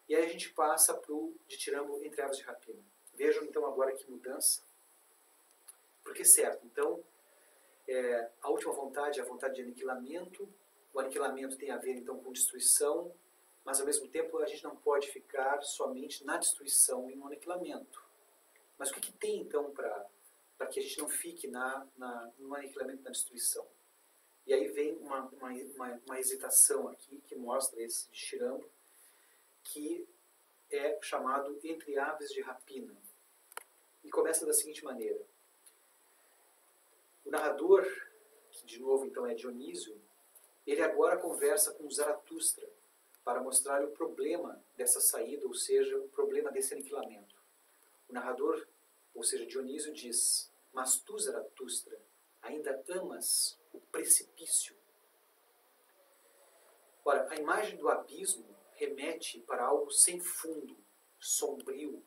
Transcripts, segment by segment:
E aí a gente passa para o ditirambo entre aves de rapina. Vejam então agora que mudança. Porque certo, então, a última vontade é a vontade de aniquilamento. O aniquilamento tem a ver então com destruição, mas ao mesmo tempo a gente não pode ficar somente na destruição e no aniquilamento. Mas o que tem então para que a gente não fique no aniquilamento e na destruição? E aí vem uma hesitação aqui que mostra esse ditirambo, que é chamado Entre Aves de Rapina. E começa da seguinte maneira. O narrador, que de novo então é Dionísio, ele agora conversa com Zaratustra para mostrar o problema dessa saída, ou seja, o problema desse aniquilamento. O narrador, ou seja, Dionísio, diz: mas tu, Zaratustra, ainda amas o precipício. Ora, a imagem do abismo remete para algo sem fundo, sombrio,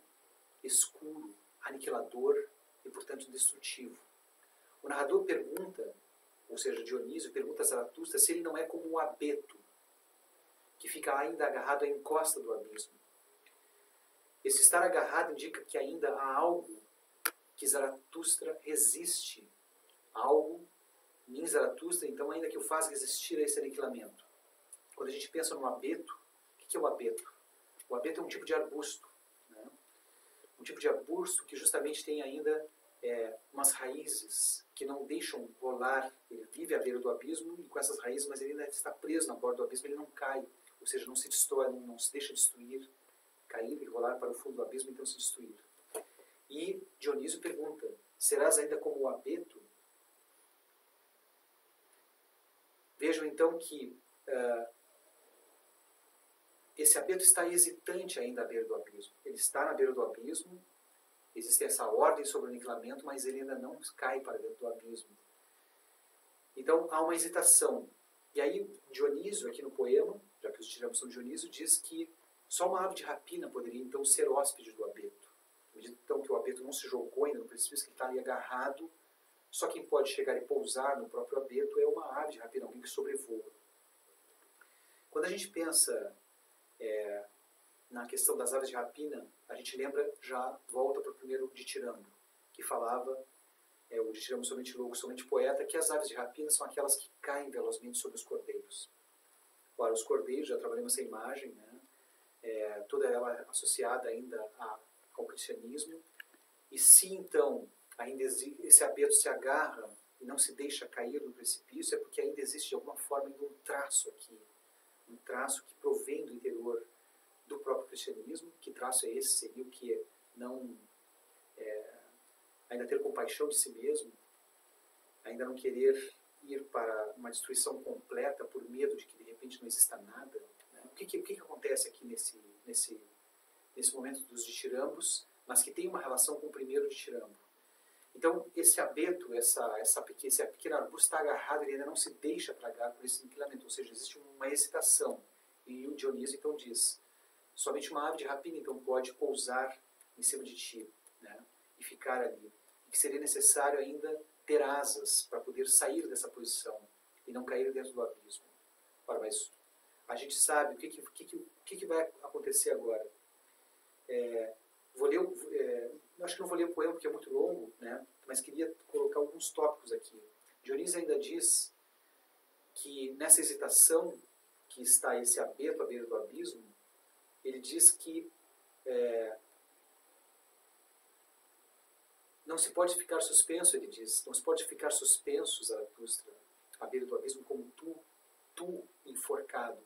escuro, aniquilador e, portanto, destrutivo. O narrador pergunta, ou seja, Dionísio pergunta a Zaratustra se ele não é como um abeto, que fica ainda agarrado à encosta do abismo. Esse estar agarrado indica que ainda há algo que Zaratustra resiste, algo em Zaratustra, então, ainda que o faz resistir a esse aniquilamento. Quando a gente pensa no abeto, o que é o abeto? O abeto é um tipo de arbusto, né? Um tipo de arbusto que justamente tem ainda umas raízes que não deixam rolar. Ele vive à beira do abismo e com essas raízes, mas ele ainda está preso na borda do abismo, ele não cai, ou seja, não se destrói, não se deixa destruir, cair e rolar para o fundo do abismo, então se destruir. E Dionísio pergunta: serás ainda como o abeto? Vejam então que esse abeto está hesitante ainda à beira do abismo. Ele está na beira do abismo, existe essa ordem sobre o aniquilamento, mas ele ainda não cai para dentro do abismo. Então há uma hesitação. E aí Dionísio, aqui no poema, já que os tiramos são Dionísio, diz que só uma ave de rapina poderia então ser hóspede do abeto. Então que o abeto não se jogou ainda no precipício, que ele está ali agarrado, só quem pode chegar e pousar no próprio abeto é uma ave de rapina, alguém que sobrevoa. Quando a gente pensa na questão das aves de rapina, a gente lembra, já volta para o primeiro ditirambo, que falava, o ditirambo somente louco, somente poeta, que as aves de rapina são aquelas que caem velozmente sobre os cordeiros. Ora, os cordeiros, já trabalhamos essa imagem, né? Toda ela associada ainda ao cristianismo, e se então ainda esse abeto se agarra e não se deixa cair no precipício, é porque ainda existe de alguma forma ainda um traço aqui, um traço que provém do interior do próprio cristianismo. Que traço é esse? Seria o que não ainda ter compaixão de si mesmo, ainda não querer ir para uma destruição completa por medo de que de repente não exista nada, né? O que acontece aqui nesse momento dos ditirambos, mas que tem uma relação com o primeiro ditirambo? Então esse abeto, esse pequeno arbusto está agarrado, ele ainda não se deixa tragar por esse aniquilamento, ou seja, existe uma hesitação. E o Dionísio então diz: somente uma ave de rapina então pode pousar em cima de ti, né? E ficar ali. E que seria necessário ainda ter asas para poder sair dessa posição e não cair dentro do abismo. Ora, mas a gente sabe o que vai acontecer agora. Acho que não vou ler o poema porque é muito longo, né? Mas queria colocar alguns tópicos aqui. Dionísio ainda diz que nessa hesitação que está esse abeto à beira do abismo, ele diz que não se pode ficar suspenso, ele diz, não se pode ficar suspenso, Zaratustra, à beira do abismo, como tu enforcado.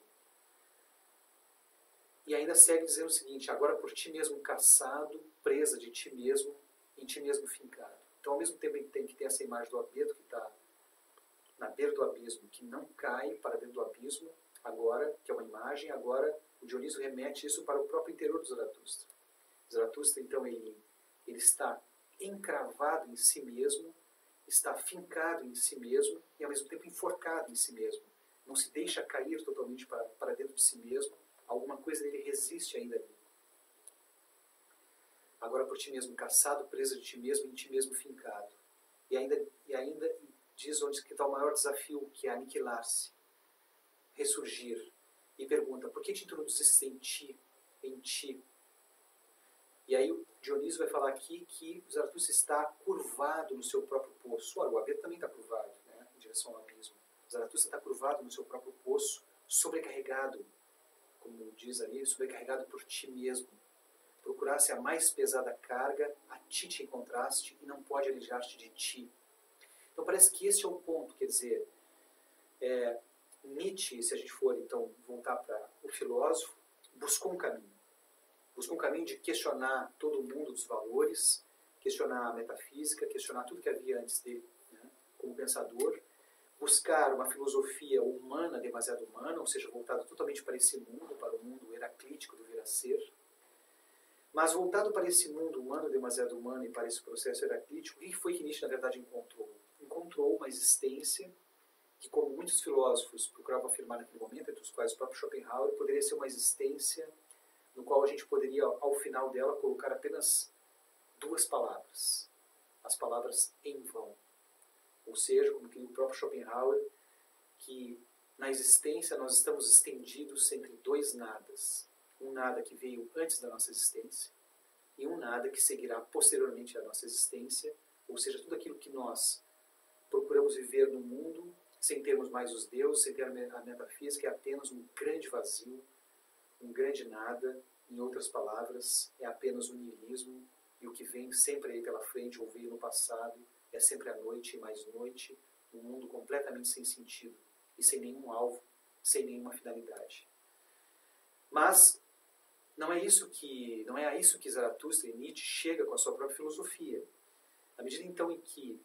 E ainda segue dizendo o seguinte: agora por ti mesmo caçado, presa de ti mesmo, em ti mesmo fincado. Então, ao mesmo tempo, ele tem que ter essa imagem do abeto que está na beira do abismo, que não cai para dentro do abismo, agora, que é uma imagem, agora o Dionísio remete isso para o próprio interior do Zaratustra. Zaratustra, então, ele está encravado em si mesmo, está fincado em si mesmo e, ao mesmo tempo, enforcado em si mesmo. Não se deixa cair totalmente para dentro de si mesmo, alguma coisa dele resiste ainda ali. Agora por ti mesmo caçado, presa de ti mesmo, em ti mesmo fincado. E ainda diz onde que está o maior desafio, que é aniquilar-se, ressurgir. E pergunta: por que te introduziste em ti? em ti. E aí o Dionísio vai falar aqui que o Zaratustra está curvado no seu próprio poço. Olha, o abeto também está curvado, né, em direção ao abismo. O Zaratustra está curvado no seu próprio poço, sobrecarregado, como diz ali, sobrecarregado por ti mesmo. Procurasse a mais pesada carga, a ti te encontraste e não pode alijar-te de ti. Então parece que esse é o ponto, quer dizer, Nietzsche, se a gente for então voltar para o filósofo, buscou um caminho. Buscou um caminho de questionar todo o mundo dos valores, questionar a metafísica, questionar tudo que havia antes dele, né, como pensador, buscar uma filosofia humana, demasiado humana, ou seja, voltado totalmente para esse mundo, para o mundo heraclítico do vir a ser. Mas voltado para esse mundo humano, demasiado humano, e para esse processo heraclítico, o que foi que Nietzsche, na verdade, encontrou? Encontrou uma existência que, como muitos filósofos procuravam afirmar naquele momento, entre os quais o próprio Schopenhauer, poderia ser uma existência no qual a gente poderia, ao final dela, colocar apenas duas palavras. As palavras em vão. Ou seja, como que o próprio Schopenhauer, que na existência nós estamos estendidos entre dois nadas. Um nada que veio antes da nossa existência e um nada que seguirá posteriormente à nossa existência, ou seja, tudo aquilo que nós procuramos viver no mundo sem termos mais os deuses, sem ter a metafísica, é apenas um grande vazio, um grande nada. Em outras palavras, é apenas um niilismo, e o que vem sempre aí pela frente, ou veio no passado, é sempre a noite e mais noite, um mundo completamente sem sentido e sem nenhum alvo, sem nenhuma finalidade. Mas não é a isso que Zaratustra e Nietzsche chega com a sua própria filosofia. À medida então em que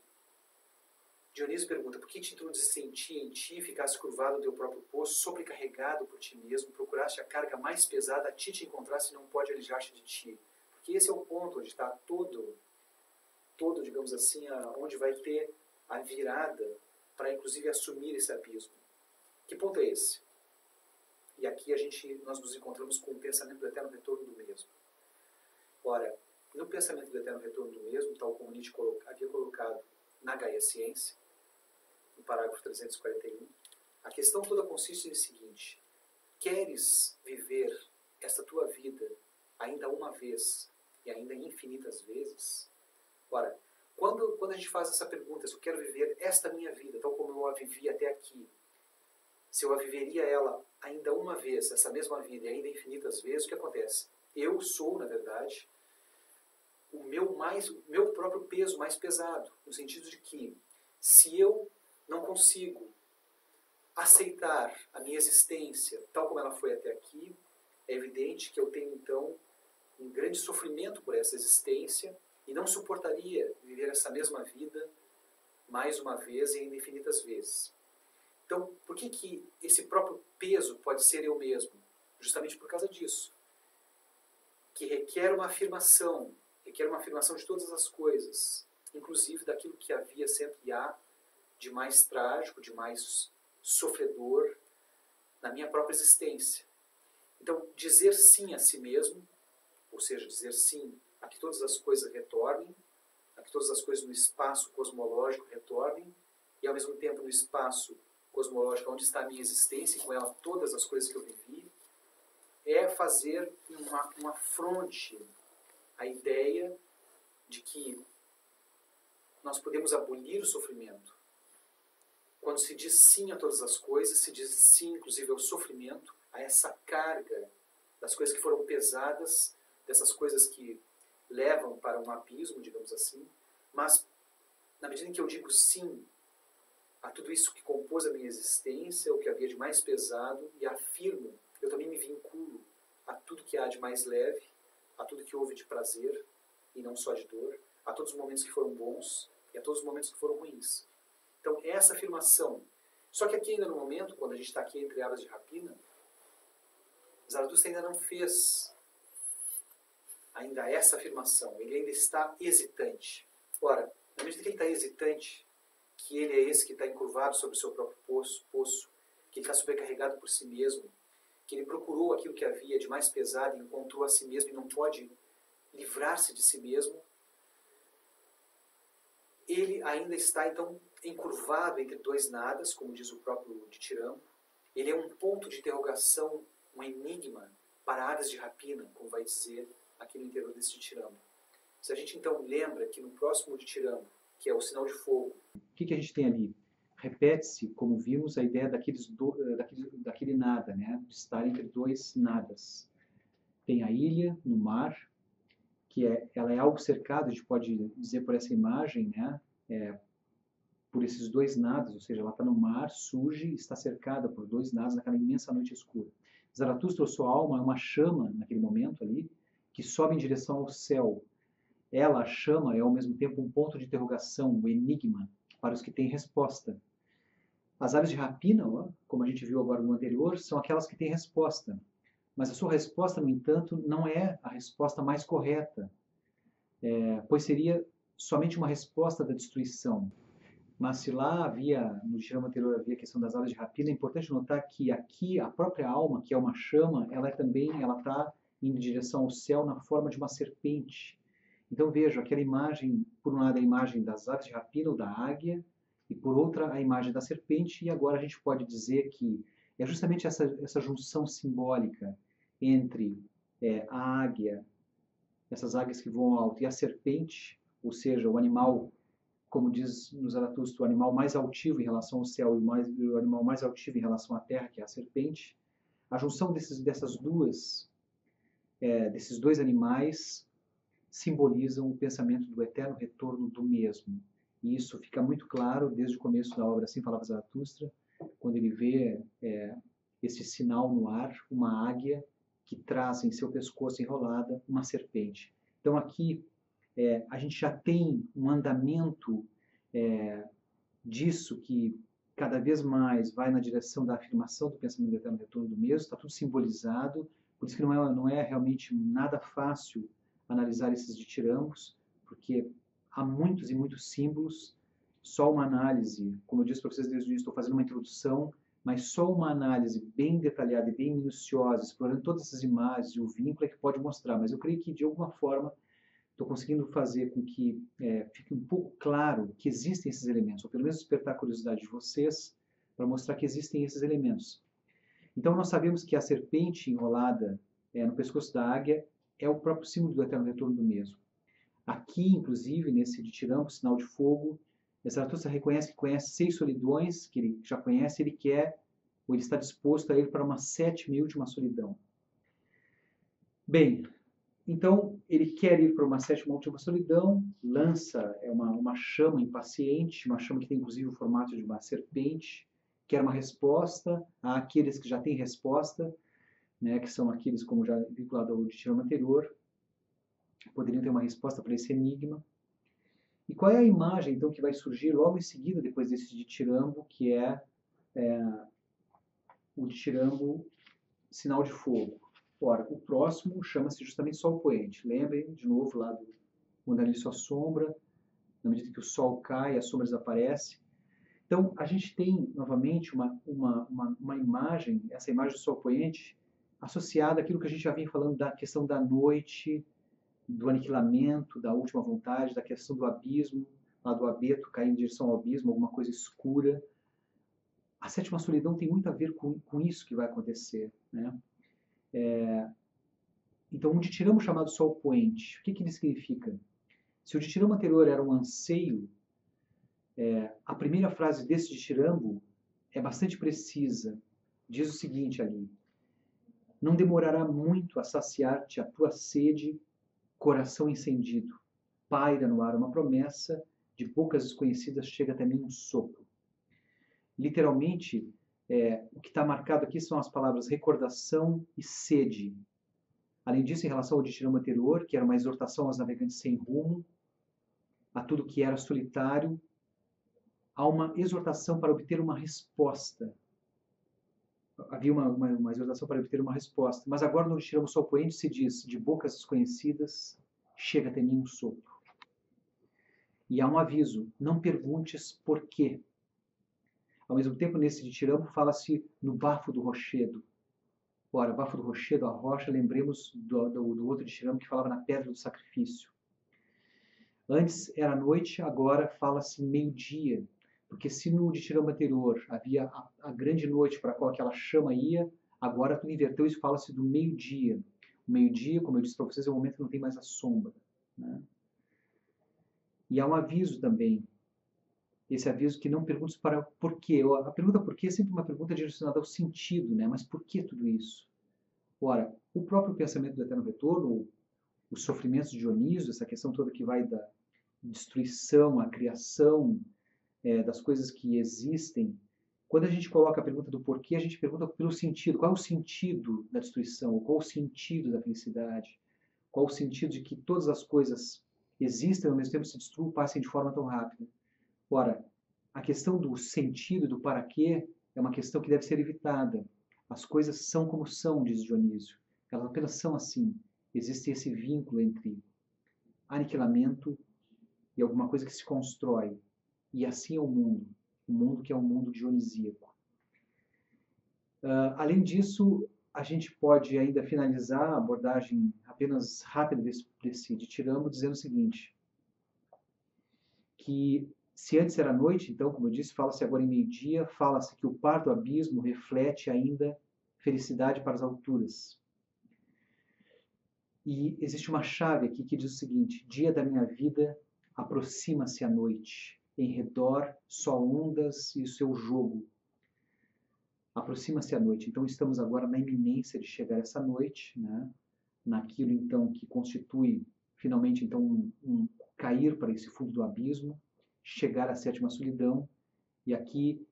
Dionísio pergunta: por que te introduziste em ti, ficaste curvado no teu próprio poço, sobrecarregado por ti mesmo, procuraste a carga mais pesada, a ti te encontraste e não pode alijar-te de ti? Porque esse é o ponto onde está todo, digamos assim, onde vai ter a virada para inclusive assumir esse abismo. Que ponto é esse? E aqui nós nos encontramos com o pensamento do eterno retorno do mesmo. Ora, no pensamento do eterno retorno do mesmo, tal como Nietzsche havia colocado na Gaia Ciência, no parágrafo 341, a questão toda consiste no seguinte: queres viver esta tua vida ainda uma vez e ainda infinitas vezes? Ora, quando a gente faz essa pergunta, se eu quero viver esta minha vida, tal como eu a vivi até aqui, se eu a viveria ela ainda uma vez, essa mesma vida, e ainda infinitas vezes, o que acontece? Eu sou, na verdade, o meu próprio peso mais pesado, no sentido de que, se eu não consigo aceitar a minha existência tal como ela foi até aqui, é evidente que eu tenho, então, um grande sofrimento por essa existência e não suportaria viver essa mesma vida mais uma vez e ainda infinitas vezes. Então, por que esse próprio peso pode ser eu mesmo? Justamente por causa disso. Que requer uma afirmação de todas as coisas, inclusive daquilo que havia sempre e há de mais trágico, de mais sofredor na minha própria existência. Então, dizer sim a si mesmo, ou seja, dizer sim a que todas as coisas retornem, a que todas as coisas no espaço cosmológico retornem, e ao mesmo tempo no espaço cosmológico onde está a minha existência, e com ela todas as coisas que eu vivi, é fazer uma fronte à ideia de que nós podemos abolir o sofrimento. Quando se diz sim a todas as coisas, se diz sim inclusive ao sofrimento, a essa carga das coisas que foram pesadas, dessas coisas que levam para um abismo, digamos assim, mas na medida em que eu digo sim a tudo isso que compôs a minha existência, o que havia de mais pesado, e afirmo, eu também me vinculo a tudo que há de mais leve, a tudo que houve de prazer, e não só de dor, a todos os momentos que foram bons e a todos os momentos que foram ruins. Então, essa afirmação. Só que aqui ainda no momento, quando a gente está aqui entre aves de rapina, Zaratustra ainda não fez ainda essa afirmação. Ele ainda está hesitante. Ora, na medida que ele está hesitante, que ele é esse que está encurvado sobre o seu próprio poço, que ele está sobrecarregado por si mesmo, que ele procurou aquilo que havia de mais pesado e encontrou a si mesmo e não pode livrar-se de si mesmo, ele ainda está, então, encurvado entre dois nadas, como diz o próprio Dithyrambo. Ele é um ponto de interrogação, um enigma, para aves de rapina, como vai dizer aqui no interior desse ditirambo. Se a gente então lembra que no próximo ditirambo, que é o sinal de fogo, o que a gente tem ali? Repete-se, como vimos, a ideia daquele nada, né? De estar entre dois nadas. Tem a ilha no mar, ela é algo cercado, a gente pode dizer por essa imagem, né? Por esses dois nadas, ou seja, ela está no mar, surge e está cercada por dois nadas naquela imensa noite escura. Zaratustra, ou sua alma, é uma chama naquele momento ali, que sobe em direção ao céu. Ela, a chama, é ao mesmo tempo um ponto de interrogação, um enigma, para os que têm resposta. As aves de rapina, como a gente viu agora no anterior, são aquelas que têm resposta. Mas a sua resposta, no entanto, não é a resposta mais correta, pois seria somente uma resposta da destruição. Mas se lá no ditiramba anterior havia a questão das aves de rapina, é importante notar que aqui a própria alma, que é uma chama, ela está indo em direção ao céu na forma de uma serpente. Então veja, aquela imagem, por um lado a imagem das aves de rapina ou da águia, e por outra a imagem da serpente, e agora a gente pode dizer que é justamente essa junção simbólica entre a águia, essas águias que voam alto, e a serpente, ou seja, o animal, como diz no Zaratustra, o animal mais altivo em relação ao céu e o animal mais altivo em relação à terra, que é a serpente. A junção desses dois animais simbolizam o pensamento do eterno retorno do mesmo. E isso fica muito claro desde o começo da obra Assim Falava Zaratustra, quando ele vê esse sinal no ar, uma águia que traz em seu pescoço enrolada uma serpente. Então aqui a gente já tem um andamento disso que cada vez mais vai na direção da afirmação do pensamento do eterno retorno do mesmo, está tudo simbolizado, por isso que não é realmente nada fácil analisar esses ditirambos, porque há muitos e muitos símbolos, só uma análise, como eu disse para vocês desde o início, estou fazendo uma introdução, mas só uma análise bem detalhada e bem minuciosa, explorando todas essas imagens e o vínculo é que pode mostrar, mas eu creio que de alguma forma estou conseguindo fazer com que fique um pouco claro que existem esses elementos, ou pelo menos despertar a curiosidade de vocês para mostrar que existem esses elementos. Então nós sabemos que a serpente enrolada no pescoço da águia é o próprio símbolo do eterno retorno do mesmo. Aqui, inclusive, nesse ditirambo, sinal de fogo, Zaratustra reconhece que conhece 6 solidões, que ele já conhece, ele quer, ou ele está disposto a ir para uma 7ª e última solidão. Bem, então ele quer ir para uma 7ª e última solidão, lança uma chama impaciente, uma chama que tem inclusive o formato de uma serpente, quer uma resposta àqueles que já têm resposta, né, que são aqueles, como já vinculado ao ditiramba anterior, poderiam ter uma resposta para esse enigma. E qual é a imagem, então, que vai surgir logo em seguida, depois desse ditirambo, que é o ditirambo sinal de fogo? Ora, o próximo chama-se justamente Sol Poente. Lembrem, de novo, lá do quando ali sua sombra, na medida que o Sol cai, a sombra desaparece. Então, a gente tem, novamente, uma imagem, essa imagem do Sol Poente, associada àquilo que a gente já vinha falando da questão da noite, do aniquilamento, da última vontade, da questão do abismo, lá do abeto cair em direção ao abismo, alguma coisa escura. A 7ª solidão tem muito a ver com isso que vai acontecer, né? Então, um ditirambo chamado Sol Poente, o que ele significa? Se o ditirambo anterior era um anseio, a primeira frase desse ditirambo é bastante precisa. Diz o seguinte ali: não demorará muito a saciar-te a tua sede, coração incendido. Paira no ar uma promessa, de bocas desconhecidas chega até mim um sopro. Literalmente, o que está marcado aqui são as palavras recordação e sede. Além disso, em relação ao ditirambo anterior, que era uma exortação aos navegantes sem rumo, a tudo que era solitário, há uma exortação para obter uma resposta. Havia uma exortação para obter uma resposta. Mas agora no ditirambo Sol Poente se diz: de bocas desconhecidas chega até mim um sopro. E há um aviso: não perguntes por quê. Ao mesmo tempo, nesse ditirambo fala-se no bafo do rochedo. Ora, bafo do rochedo, a rocha, lembremos do outro ditirambo que falava na pedra do sacrifício. Antes era noite, agora fala-se meio-dia. Porque se no ditirambo anterior havia a grande noite para a qual aquela chama ia, Agora tudo inverteu e fala-se do meio-dia. O meio-dia, como eu disse para vocês, é o momento que não tem mais a sombra, né? E há um aviso também. Esse aviso que não pergunta para por quê. A pergunta por quê é sempre uma pergunta direcionada ao sentido, né? Mas por que tudo isso? Ora, o próprio pensamento do eterno retorno, os sofrimentos de Dionísio, essa questão toda que vai da destruição, a criação das coisas que existem, quando a gente coloca a pergunta do porquê, a gente pergunta pelo sentido. Qual é o sentido da destruição? Qual é o sentido da felicidade? Qual é o sentido de que todas as coisas existem e ao mesmo tempo se destruam, passem de forma tão rápida? Ora, a questão do sentido, do para quê, é uma questão que deve ser evitada. As coisas são como são, diz Dionísio. Elas apenas são assim. Existe esse vínculo entre aniquilamento e alguma coisa que se constrói. E assim é o mundo que é um mundo dionisíaco. Além disso, a gente pode ainda finalizar a abordagem apenas rápida de Tiramo dizendo o seguinte, que se antes era noite, então, como eu disse, fala-se agora em meio-dia, fala-se que o par do abismo reflete ainda felicidade para as alturas. E existe uma chave aqui que diz o seguinte, dia da minha vida, aproxima-se a noite, em redor só ondas e o seu jogo. Aproxima-se a noite, então estamos agora na iminência de chegar essa noite, né? Naquilo então que constitui finalmente então um cair para esse fundo do abismo, chegar à sétima solidão, e aqui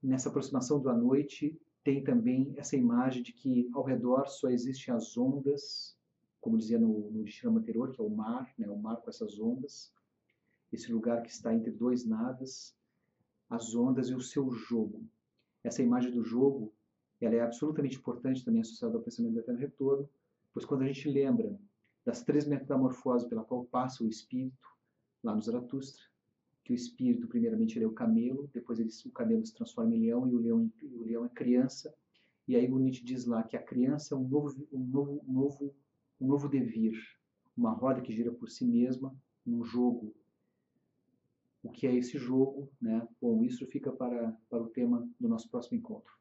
nessa aproximação da noite tem também essa imagem de que ao redor só existem as ondas, como dizia no destino anterior, que é o mar, né? O mar com essas ondas, esse lugar que está entre dois nadas, as ondas e o seu jogo. Essa imagem do jogo, ela é absolutamente importante também associada ao pensamento do eterno retorno, pois quando a gente lembra das 3 metamorfoses pela qual passa o espírito, lá no Zaratustra, que o espírito, primeiramente, ele é o camelo, depois o camelo se transforma em leão, e o leão é criança, e aí o Nietzsche diz lá que a criança é um novo devir, uma roda que gira por si mesma, um jogo. O que é esse jogo, né? Bom, isso fica para o tema do nosso próximo encontro.